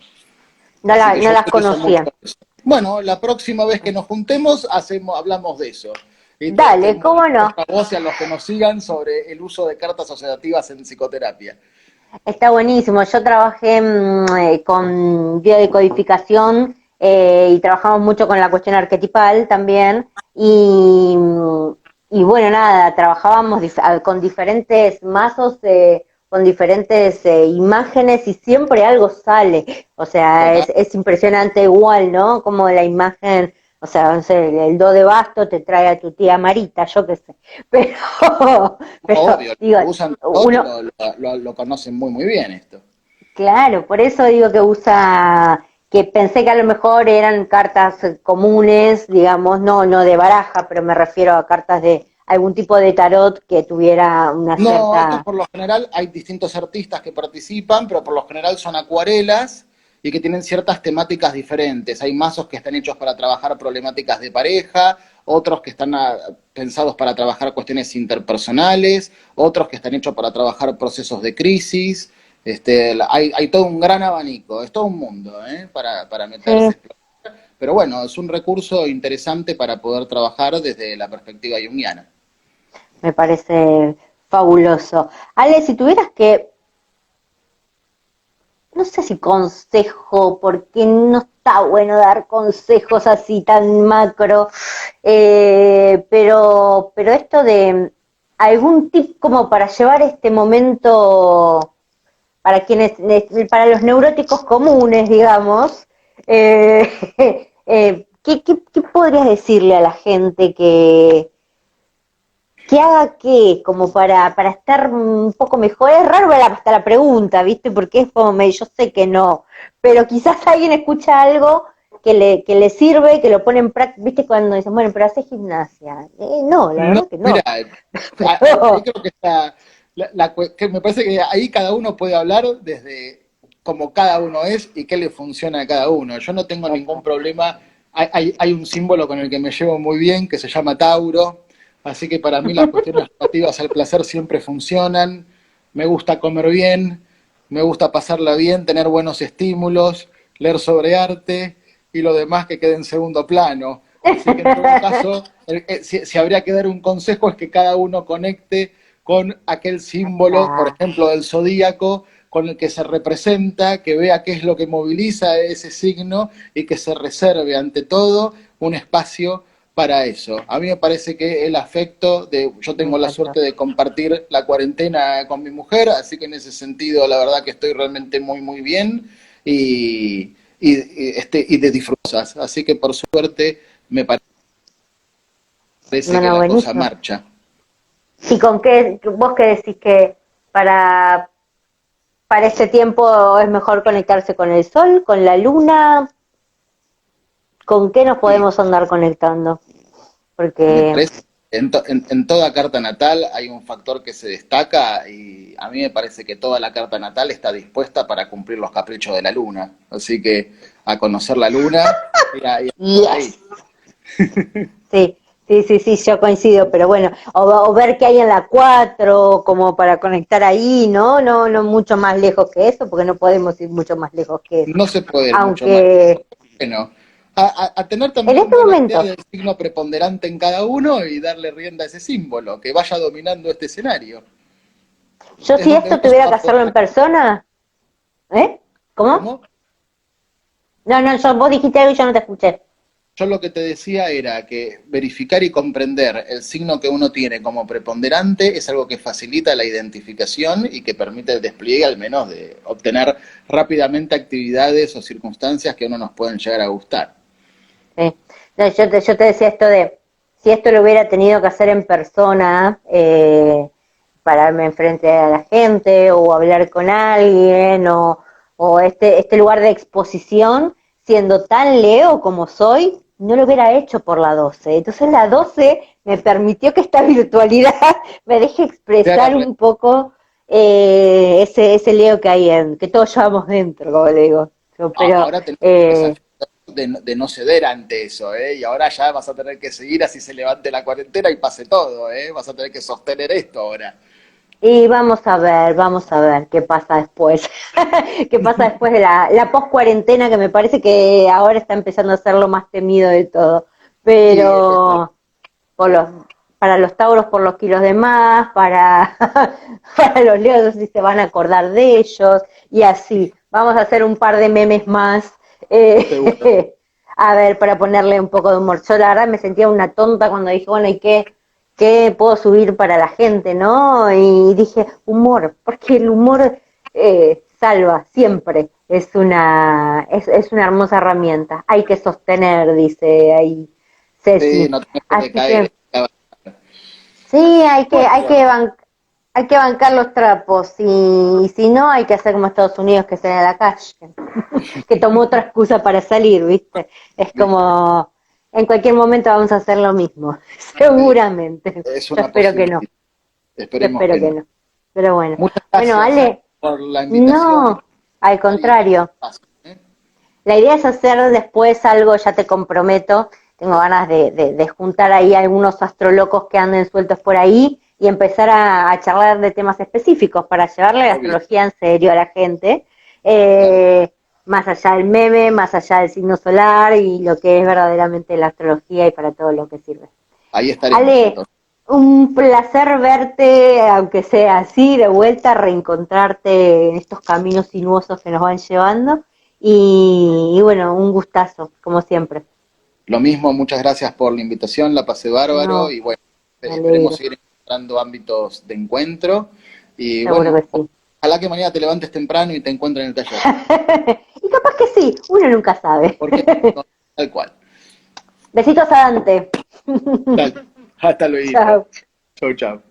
no, Así que no yo las utilizo mucho conocía. eso. Bueno, la próxima vez que nos juntemos hablamos de eso. Y te Dale, ¿cómo mostramos no? a vos y a los que nos sigan sobre el uso de cartas asociativas en psicoterapia. Está buenísimo. Yo trabajé con biodecodificación y trabajamos mucho con la cuestión arquetipal también. Y bueno, nada, trabajábamos con diferentes mazos, con diferentes imágenes y siempre algo sale. O sea, Total, es impresionante igual, ¿no? Como la imagen, o sea, no sé, el do de basto te trae a tu tía Marita, yo qué sé. Pero obvio, digo, lo usan todos y uno, lo conocen muy, muy bien esto. claro, por eso digo que usa, que pensé que a lo mejor eran cartas comunes, digamos, no de baraja, pero me refiero a cartas de algún tipo de tarot que tuviera una No, estos cierta... por lo general hay distintos artistas que participan, pero por lo general son acuarelas y que tienen ciertas temáticas diferentes. Hay mazos que están hechos para trabajar problemáticas de pareja, otros que están pensados para trabajar cuestiones interpersonales, otros que están hechos para trabajar procesos de crisis. Hay todo un gran abanico, es todo un mundo, para Sí, meterse. Pero bueno, es un recurso interesante para poder trabajar desde la perspectiva junguiana. me parece fabuloso. Ale, si tuvieras que, no sé si consejo, porque no está bueno dar consejos así tan macro, pero esto de algún tip como para llevar este momento para quienes, para los neuróticos comunes, digamos, eh, ¿qué podrías decirle a la gente que haga qué, como para estar un poco mejor? Es raro hasta la pregunta, ¿viste? Porque es como, yo sé que no, pero quizás alguien escucha algo que le sirve, que lo pone en práctica, ¿viste? Cuando dicen, bueno, pero hace gimnasia. No, la No, verdad que mira, no. ahí Pero, creo que está, que me parece que ahí cada uno puede hablar desde cómo cada uno es y qué le funciona a cada uno. Yo no tengo ningún exacto. problema, hay un símbolo con el que me llevo muy bien que se llama Tauro, así que para mí las cuestiones relativas al placer siempre funcionan. Me gusta comer bien, me gusta pasarla bien, tener buenos estímulos, leer sobre arte y lo demás que quede en segundo plano. Así que en todo caso, si habría que dar un consejo es que cada uno conecte con aquel símbolo, por Acá, ejemplo, del zodíaco, con el que se representa, que vea qué es lo que moviliza ese signo y que se reserve ante todo un espacio para eso. A mí me parece que el afecto, yo tengo la suerte de compartir la cuarentena con mi mujer, así que en ese sentido la verdad que estoy realmente muy muy bien y de disfrutas. Así que por suerte me parece que Bueno, la cosa buenísimo. marcha. ¿Y con qué, vos qué decís que para, para este tiempo es mejor conectarse con el sol, con la luna? ¿Con qué nos Y podemos andar conectando? me Porque parece que en toda carta natal hay un factor que se destaca y a mí me parece que toda la carta natal está dispuesta para cumplir los caprichos de la luna. Así que a conocer la luna y a por ahí. yes, sí, sí, yo coincido, pero bueno, o ver qué hay en la 4 como para conectar ahí, ¿no? No mucho más lejos que eso, porque no podemos ir mucho más lejos que eso. No se puede ir mucho más. Aunque Bueno, a tener en también este buena idea momento, del signo preponderante en cada uno y darle rienda a ese símbolo, que vaya dominando este escenario. yo Es si donde esto uno se tuviera va que a hacerlo en poder... persona, ¿eh? ¿Cómo? ¿Cómo? No, vos dijiste algo y yo no te escuché. Yo lo que te decía era que verificar y comprender el signo que uno tiene como preponderante es algo que facilita la identificación y que permite el despliegue al menos de obtener rápidamente actividades o circunstancias que a uno nos pueden llegar a gustar. Sí. No, yo te decía esto de, si esto lo hubiera tenido que hacer en persona, pararme enfrente a la gente o hablar con alguien o este lugar de exposición, siendo tan Leo como soy, no lo hubiera hecho por la 12. Entonces la 12 me permitió que esta virtualidad me deje Te haga expresar un poco ese Leo que hay que todos llevamos dentro, como le digo. Pero Ahora tenés el eh, desafío de no ceder ante eso, ¿eh? Y ahora ya vas a tener que seguir así se levante la cuarentena y pase todo, ¿eh? Vas a tener que sostener esto ahora. Y vamos a ver qué pasa después. Qué pasa después de la post-cuarentena, que me parece que ahora está empezando a ser lo más temido de todo. Sí, es verdad. Pero por los, para los tauros por los kilos de más, para los leos no sé si se van a acordar de ellos, y así. Vamos a hacer un par de memes más. Seguro. A ver, para ponerle un poco de humor. Yo la verdad me sentía una tonta cuando dije, bueno, ¿y qué puedo subir para la gente, no? Y dije, humor, porque el humor salva siempre. Es una hermosa herramienta. Hay que sostener, dice ahí Sí, Ceci. no tenés que Así decaer. que sí, Bueno, hay que bancar los trapos. Y si no, hay que hacer como Estados Unidos, que sale a la calle. Que tomó otra excusa para salir, ¿viste? Es viste, como, en cualquier momento vamos a hacer lo mismo. sí, Seguramente. es Yo una espero que no. posibilidad. Yo Esperemos espero que que no. no. Pero bueno. Muchas Bueno, gracias, Ale, por la invitación y no, por al estar y este contrario. espacio, ¿eh? La idea es hacer después algo, ya te comprometo, tengo ganas de juntar ahí algunos astrolocos que anden sueltos por ahí y empezar a charlar de temas específicos para llevarle la Obvio, astrología en serio a la gente, claro. más allá del meme, más allá del signo solar y lo que es verdaderamente la astrología y para todo lo que sirve. Ahí estaremos Ale, entonces. un placer verte, aunque sea así, de vuelta, reencontrarte en estos caminos sinuosos que nos van llevando. Y bueno, un gustazo, como siempre. Lo mismo, muchas gracias por la invitación, la pasé bárbaro No, y bueno, me esperemos alegro, seguir encontrando ámbitos de encuentro y seguro bueno, que sí. ojalá que mañana te levantes temprano y te encuentres en el taller, Y capaz que sí, uno nunca sabe. porque no, tal cual. Besitos a Dante. Tal, hasta luego. Chao. Chau, chau.